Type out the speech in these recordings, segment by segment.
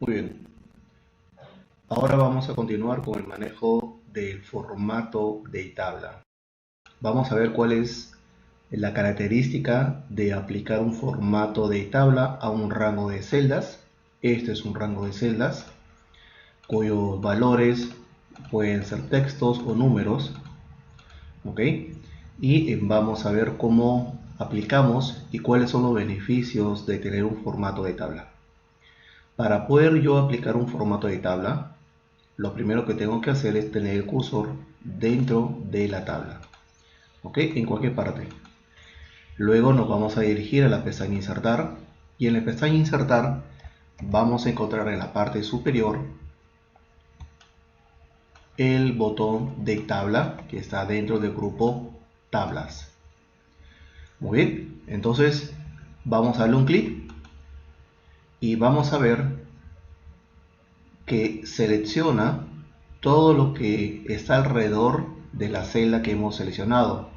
Muy bien, ahora vamos a continuar con el manejo del formato de tabla. Vamos a ver cuál es la característica de aplicar un formato de tabla a un rango de celdas. Este es un rango de celdas cuyos valores pueden ser textos o números, ¿ok? Y vamos a ver cómo aplicamos y cuáles son los beneficios de tener un formato de tabla. Para poder yo aplicar un formato de tabla, lo primero que tengo que hacer es tener el cursor dentro de la tabla, ¿ok? En cualquier parte. Luego nos vamos a dirigir a la pestaña insertar y en la pestaña insertar vamos a encontrar en la parte superior el botón de tabla que está dentro del grupo tablas. Muy bien, entonces vamos a darle un clic y vamos a ver que selecciona todo lo que está alrededor de la celda que hemos seleccionado.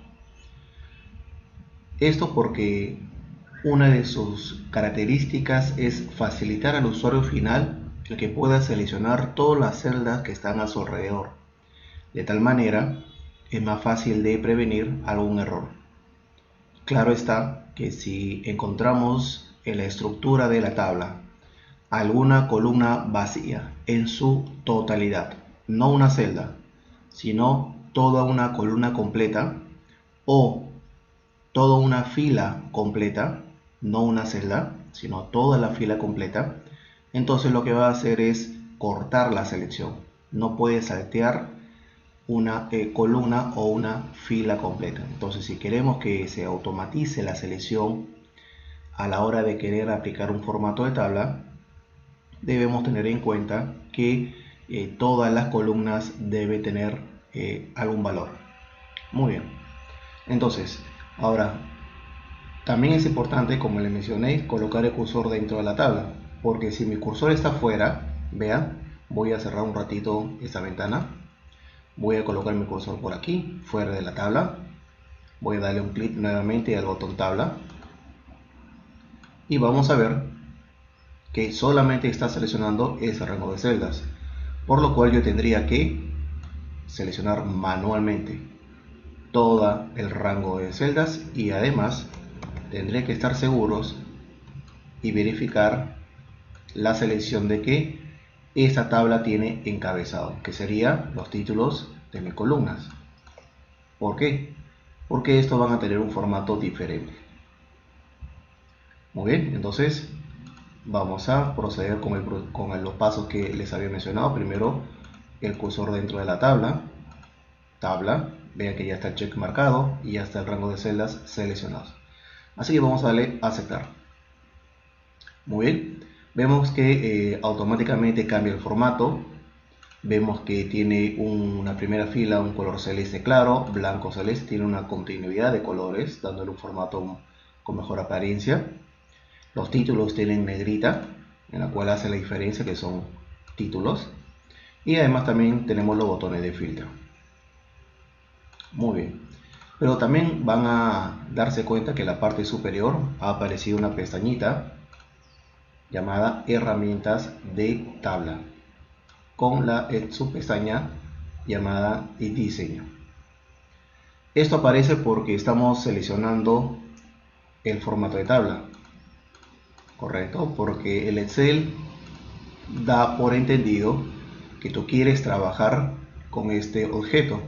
Esto porque una de sus características es facilitar al usuario final el que pueda seleccionar todas las celdas que están a su alrededor. De tal manera es más fácil de prevenir algún error. Claro está que si encontramos en la estructura de la tabla alguna columna vacía en su totalidad, no una celda, sino toda una columna completa o toda una fila completa, no una celda, sino toda la fila completa, entonces lo que va a hacer es cortar la selección. No puede saltear una columna o una fila completa. Entonces, si queremos que se automatice la selección a la hora de querer aplicar un formato de tabla, debemos tener en cuenta que todas las columnas deben tener algún valor. Muy bien. Entonces, ahora, también es importante, como les mencioné, colocar el cursor dentro de la tabla, porque si mi cursor está fuera, vean, voy a cerrar un ratito esta ventana, voy a colocar mi cursor por aquí, fuera de la tabla, voy a darle un clic nuevamente al botón tabla y vamos a ver que solamente está seleccionando ese rango de celdas, por lo cual yo tendría que seleccionar manualmente todo el rango de celdas y además tendré que estar seguros y verificar la selección de que esta tabla tiene encabezado, que serían los títulos de mis columnas. ¿Por qué? Porque estos van a tener un formato diferente. Muy bien, entonces vamos a proceder con los pasos que les había mencionado. Primero, el cursor dentro de la tabla, vean que ya está el check marcado y ya está el rango de celdas seleccionados. Así que vamos a darle a aceptar. Muy bien, vemos que automáticamente cambia el formato. Vemos que tiene una primera fila, un color celeste claro, blanco celeste, tiene una continuidad de colores, dándole un formato con mejor apariencia. Los títulos tienen negrita, en la cual hace la diferencia que son títulos. Y además también tenemos los botones de filtro. Muy bien. Pero también van a darse cuenta que en la parte superior ha aparecido una pestañita llamada herramientas de tabla con la subpestaña llamada diseño. Esto aparece porque estamos seleccionando el formato de tabla, correcto, porque el Excel da por entendido que tú quieres trabajar con este objeto,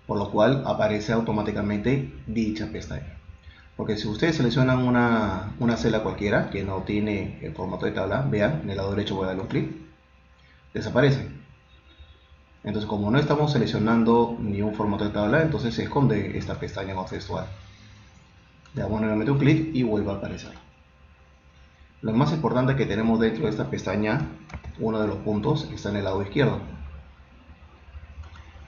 por lo cual aparece automáticamente dicha pestaña. Porque si ustedes seleccionan una celda cualquiera que no tiene el formato de tabla, vean, en el lado derecho voy a darle un clic, desaparece. Entonces, como no estamos seleccionando ni un formato de tabla, entonces se esconde esta pestaña contextual. Le damos nuevamente un clic y vuelve a aparecer. Lo más importante que tenemos dentro de esta pestaña, uno de los puntos está en el lado izquierdo.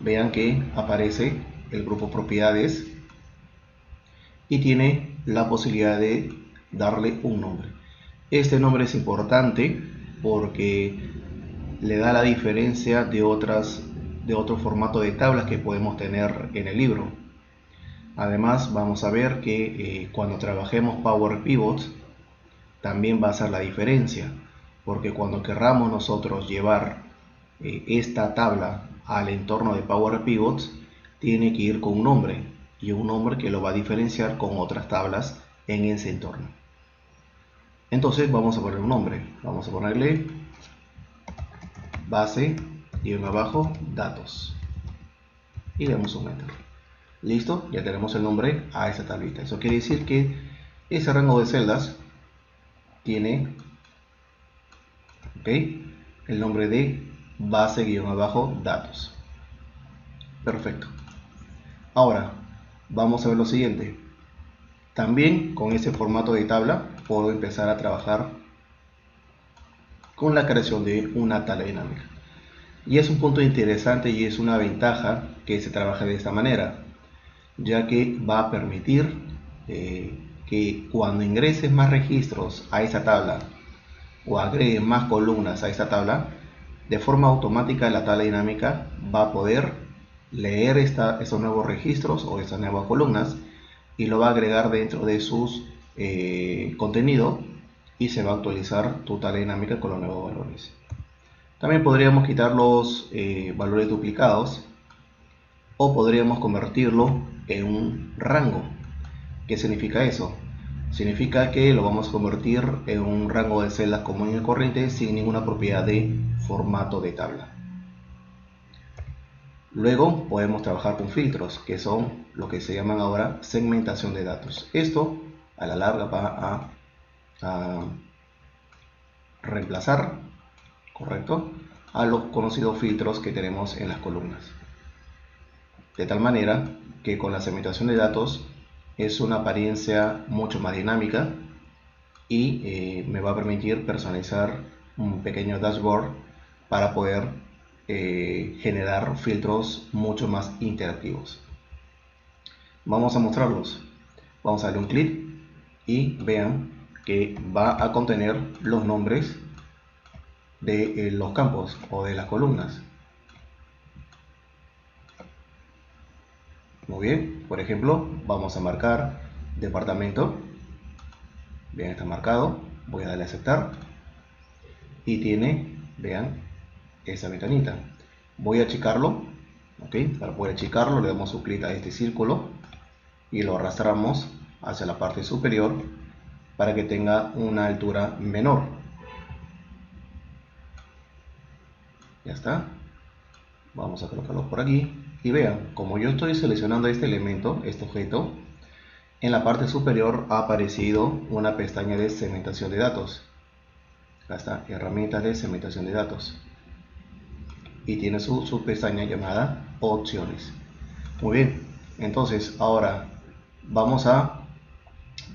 Vean que aparece el grupo propiedades y tiene la posibilidad de darle un nombre. Este nombre es importante porque le da la diferencia de otro formato de tablas que podemos tener en el libro. Además, vamos a ver que cuando trabajemos Power Pivots también va a ser la diferencia, porque cuando querramos nosotros llevar esta tabla al entorno de Power Pivots, tiene que ir con un nombre, y un nombre que lo va a diferenciar con otras tablas en ese entorno. Entonces vamos a poner un nombre, vamos a ponerle base datos y le damos un enter. Listo, ya tenemos el nombre a esta tablita. Eso quiere decir que ese rango de celdas tiene el nombre de base-datos. Perfecto. Ahora vamos a ver lo siguiente. También con este formato de tabla puedo empezar a trabajar con la creación de una tabla dinámica. Y es un punto interesante y es una ventaja que se trabaje de esta manera, ya que va a permitir que cuando ingreses más registros a esa tabla o agregues más columnas a esta tabla, de forma automática la tabla dinámica va a poder leer esos nuevos registros o esas nuevas columnas y lo va a agregar dentro de sus contenido, y se va a actualizar tu tabla dinámica con los nuevos valores. También podríamos quitar los valores duplicados, o podríamos convertirlo en un rango. ¿Qué significa eso? Significa que lo vamos a convertir en un rango de celdas común y corriente sin ninguna propiedad de formato de tabla. Luego podemos trabajar con filtros, que son lo que se llaman ahora segmentación de datos. Esto a la larga va a reemplazar, correcto, a los conocidos filtros que tenemos en las columnas. De tal manera que con la segmentación de datos es una apariencia mucho más dinámica y me va a permitir personalizar un pequeño dashboard para poder generar filtros mucho más interactivos. Vamos a mostrarlos. Vamos a darle un clic y vean que va a contener los nombres de los campos o de las columnas. Muy bien, por ejemplo, vamos a marcar departamento. Bien, está marcado. Voy a darle a aceptar y tiene, vean, esa ventanita. Voy a achicarlo, para poder achicarlo le damos un clic a este círculo y lo arrastramos hacia la parte superior para que tenga una altura menor. Ya está. Vamos a colocarlo por aquí y vean, como yo estoy seleccionando este elemento, este objeto, en la parte superior ha aparecido una pestaña de segmentación de datos. Acá está, herramientas de segmentación de datos, y tiene su pestaña llamada opciones. Muy bien, entonces ahora vamos a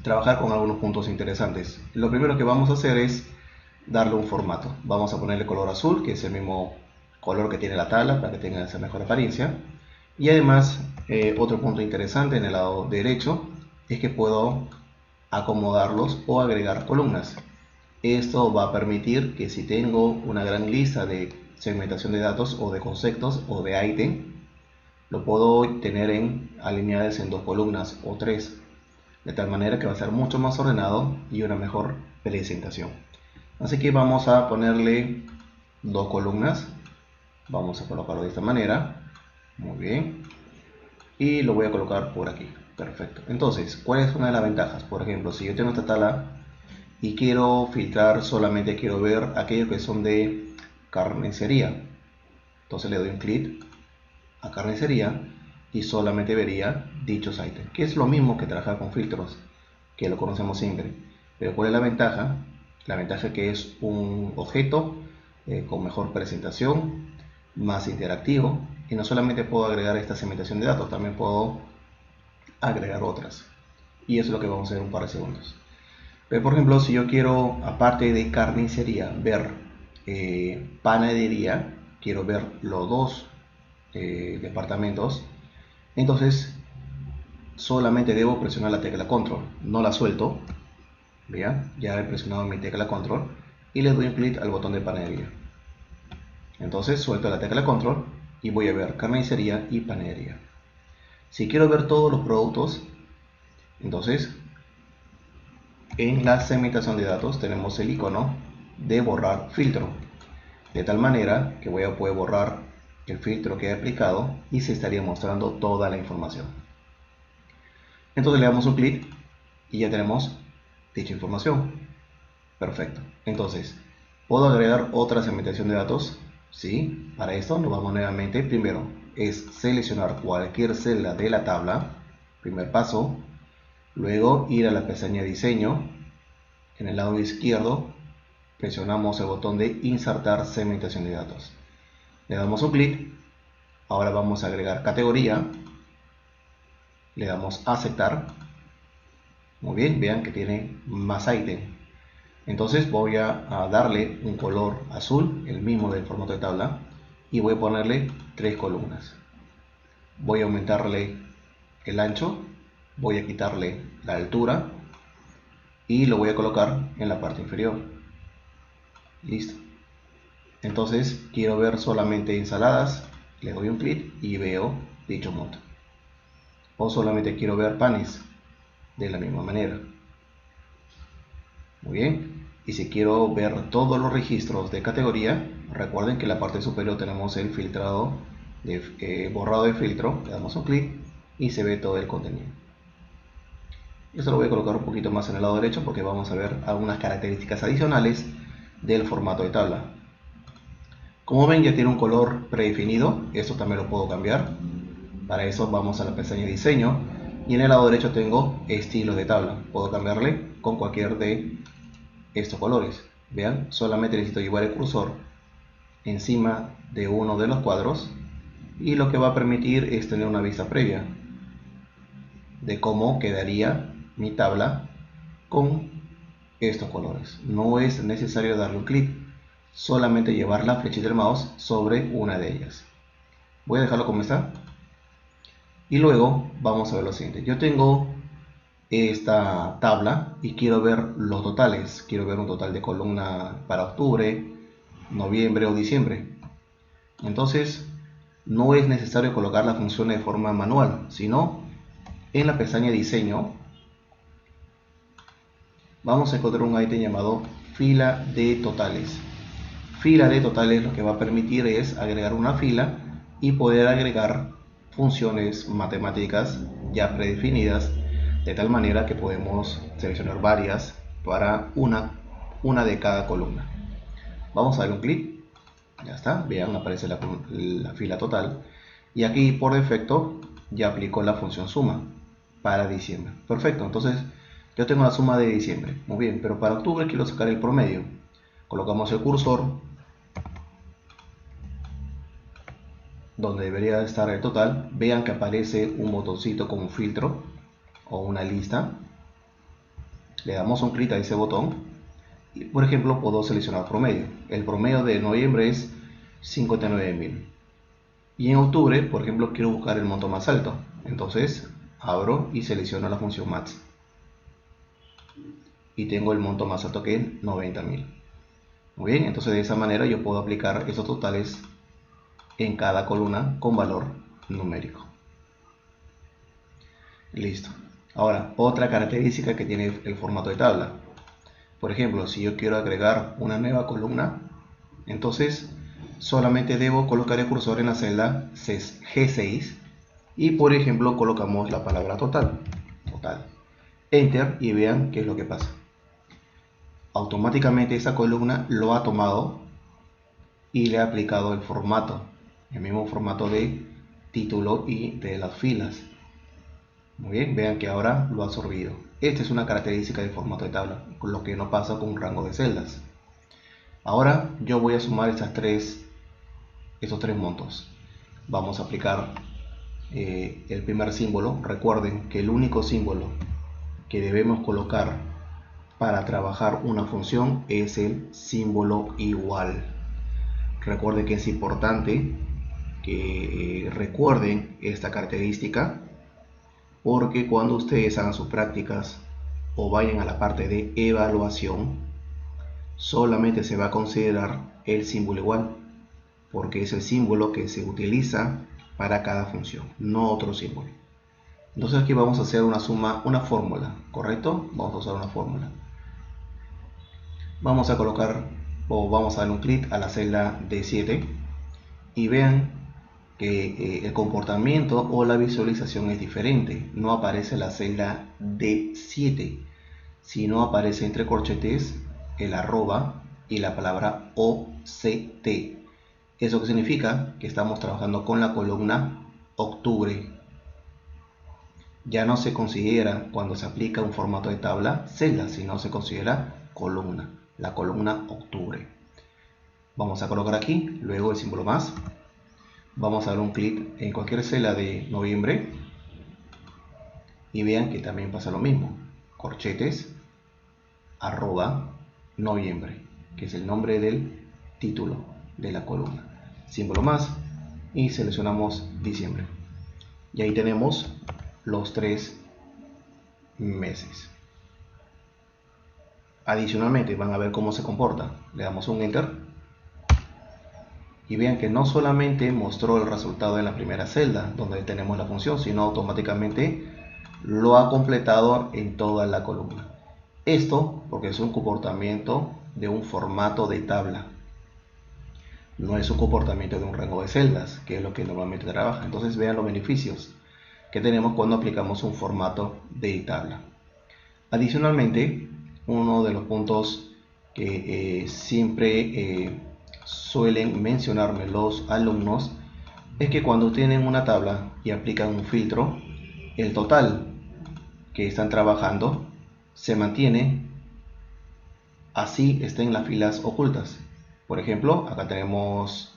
trabajar con algunos puntos interesantes. Lo primero que vamos a hacer es darle un formato. Vamos a ponerle color azul, que es el mismo color que tiene la tabla, para que tenga esa mejor apariencia. Y además, otro punto interesante en el lado derecho es que puedo acomodarlos o agregar columnas. Esto va a permitir que si tengo una gran lista de segmentación de datos o de conceptos o de ítem, lo puedo tener alineadas en 2 columnas o 3, de tal manera que va a ser mucho más ordenado y una mejor presentación. Así que vamos a ponerle 2 columnas, vamos a colocarlo de esta manera. Muy bien, y lo voy a colocar por aquí. Perfecto. Entonces, ¿cuál es una de las ventajas? Por ejemplo, si yo tengo esta tabla y quiero filtrar, solamente quiero ver aquellos que son de carnicería, entonces le doy un clic a carnicería y solamente vería dichos ítems, que es lo mismo que trabajar con filtros, que lo conocemos siempre. Pero ¿cuál es la ventaja? La ventaja es que es un objeto con mejor presentación, más interactivo, y no solamente puedo agregar esta segmentación de datos, también puedo agregar otras, y eso es lo que vamos a hacer en un par de segundos. Pero por ejemplo, si yo quiero, aparte de carnicería, ver panadería, quiero ver los 2 departamentos, entonces solamente debo presionar la tecla control, no la suelto. Vean, ya he presionado mi tecla control y le doy un clic al botón de panadería. Entonces suelto la tecla control y voy a ver carnicería y panadería. Si quiero ver todos los productos, entonces en la segmentación de datos tenemos el icono de borrar filtro, de tal manera que voy a poder borrar el filtro que he aplicado y se estaría mostrando toda la información. Entonces le damos un clic y ya tenemos dicha información. Perfecto. Entonces, ¿puedo agregar otra segmentación de datos? Sí. Para esto nos vamos nuevamente. Primero es seleccionar cualquier celda de la tabla. Primer paso. Luego ir a la pestaña diseño. En el lado izquierdo presionamos el botón de insertar segmentación de datos. Le damos un clic. Ahora vamos a agregar categoría. Le damos a aceptar. Muy bien, vean que tiene más ítem. Entonces voy a darle un color azul, el mismo del formato de tabla, y voy a ponerle 3 columnas. Voy a aumentarle el ancho, voy a quitarle la altura y lo voy a colocar en la parte inferior. Listo. Entonces quiero ver solamente ensaladas, le doy un clic y veo dicho monto. O solamente quiero ver panes, de la misma manera. Muy bien. Y si quiero ver todos los registros de categoría, recuerden que en la parte superior tenemos el filtrado de borrado de filtro. Le damos un clic y se ve todo el contenido. Esto lo voy a colocar un poquito más en el lado derecho porque vamos a ver algunas características adicionales del formato de tabla. Como ven, ya tiene un color predefinido. Esto también lo puedo cambiar. Para eso vamos a la pestaña diseño y en el lado derecho tengo estilos de tabla. Puedo cambiarle con cualquier de estos colores. Vean, solamente necesito llevar el cursor encima de uno de los cuadros y lo que va a permitir es tener una vista previa de cómo quedaría mi tabla con estos colores. No es necesario darle un clic, solamente llevar la flechita del mouse sobre una de ellas. Voy a dejarlo como está y luego vamos a ver lo siguiente. Yo tengo esta tabla y quiero ver los totales. Quiero ver un total de columna para octubre, noviembre o diciembre. Entonces no es necesario colocar la función de forma manual, sino en la pestaña diseño vamos a encontrar un ítem llamado fila de totales. Fila de totales lo que va a permitir es agregar una fila y poder agregar funciones matemáticas ya predefinidas, de tal manera que podemos seleccionar varias para una de cada columna. Vamos a dar un clic, ya está, vean, aparece la fila total y aquí por defecto ya aplicó la función suma para diciembre. Perfecto, entonces yo tengo la suma de diciembre, muy bien, pero para octubre quiero sacar el promedio. Colocamos el cursor donde debería estar el total. Vean que aparece un botoncito con un filtro o una lista. Le damos un clic a ese botón y por ejemplo puedo seleccionar promedio. El promedio de noviembre es 59.000 y en octubre por ejemplo quiero buscar el monto más alto. Entonces abro y selecciono la función max y tengo el monto más alto que es 90.000. Muy bien, entonces de esa manera yo puedo aplicar esos totales en cada columna con valor numérico. Listo. Ahora, otra característica que tiene el formato de tabla. Por ejemplo, si yo quiero agregar una nueva columna, entonces solamente debo colocar el cursor en la celda G6 y por ejemplo colocamos la palabra total. Enter y vean qué es lo que pasa. Automáticamente esa columna lo ha tomado y le ha aplicado el formato, el mismo formato de título y de las filas. Muy bien, vean que ahora lo ha absorbido. Esta es una característica del formato de tabla, con lo que no pasa con un rango de celdas. Ahora yo voy a sumar estos tres montos. Vamos a aplicar el primer símbolo. Recuerden que el único símbolo que debemos colocar para trabajar una función es el símbolo igual. Recuerden que es importante que recuerden esta característica, porque cuando ustedes hagan sus prácticas o vayan a la parte de evaluación, solamente se va a considerar el símbolo igual, porque es el símbolo que se utiliza para cada función, no otro símbolo. Entonces aquí vamos a hacer una suma, una fórmula, ¿correcto? Vamos a usar una fórmula. Vamos a colocar o vamos a dar un clic a la celda D7 y vean que el comportamiento o la visualización es diferente. No aparece la celda D7, sino aparece entre corchetes el arroba y la palabra OCT. ¿Eso qué significa? Que estamos trabajando con la columna octubre. Ya no se considera, cuando se aplica un formato de tabla, celda, sino se considera columna, la columna octubre. Vamos a colocar aquí, luego el símbolo más. Vamos a dar un clic en cualquier celda de noviembre y vean que también pasa lo mismo. Corchetes, arroba, noviembre, que es el nombre del título de la columna. Símbolo más y seleccionamos diciembre. Y ahí tenemos los 3 meses. Adicionalmente van a ver cómo se comporta. Le damos un enter y vean que no solamente mostró el resultado en la primera celda donde tenemos la función, sino automáticamente lo ha completado en toda la columna. Esto porque es un comportamiento de un formato de tabla, no es un comportamiento de un rango de celdas, que es lo que normalmente trabaja. Entonces vean los beneficios que tenemos cuando aplicamos un formato de tabla. Adicionalmente, uno de los puntos que siempre suelen mencionarme los alumnos es que cuando tienen una tabla y aplican un filtro, el total que están trabajando se mantiene así estén las filas ocultas. Por ejemplo, acá tenemos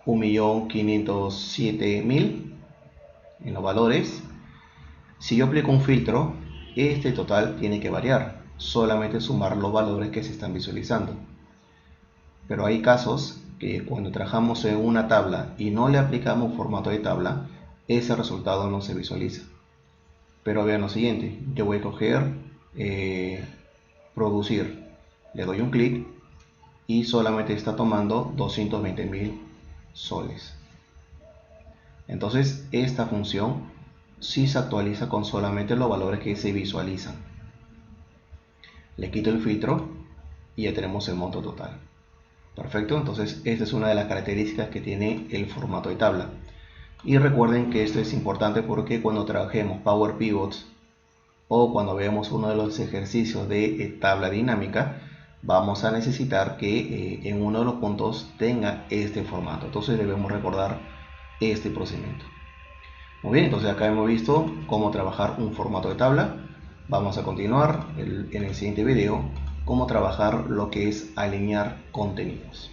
1.507.000 en los valores. Si yo aplico un filtro, este total tiene que variar, solamente sumar los valores que se están visualizando. Pero hay casos que cuando trabajamos en una tabla y no le aplicamos formato de tabla, ese resultado no se visualiza. Pero vean lo siguiente, yo voy a coger producir, le doy un clic y solamente está tomando 220.000 soles. Entonces esta función sí se actualiza con solamente los valores que se visualizan. Le quito el filtro y ya tenemos el monto total. Perfecto, entonces esta es una de las características que tiene el formato de tabla. Y recuerden que esto es importante porque cuando trabajemos Power Pivots o cuando veamos uno de los ejercicios de tabla dinámica, vamos a necesitar que en uno de los puntos tenga este formato. Entonces debemos recordar este procedimiento. Muy bien, entonces acá hemos visto cómo trabajar un formato de tabla. Vamos a continuar en el siguiente video cómo trabajar lo que es alinear contenidos.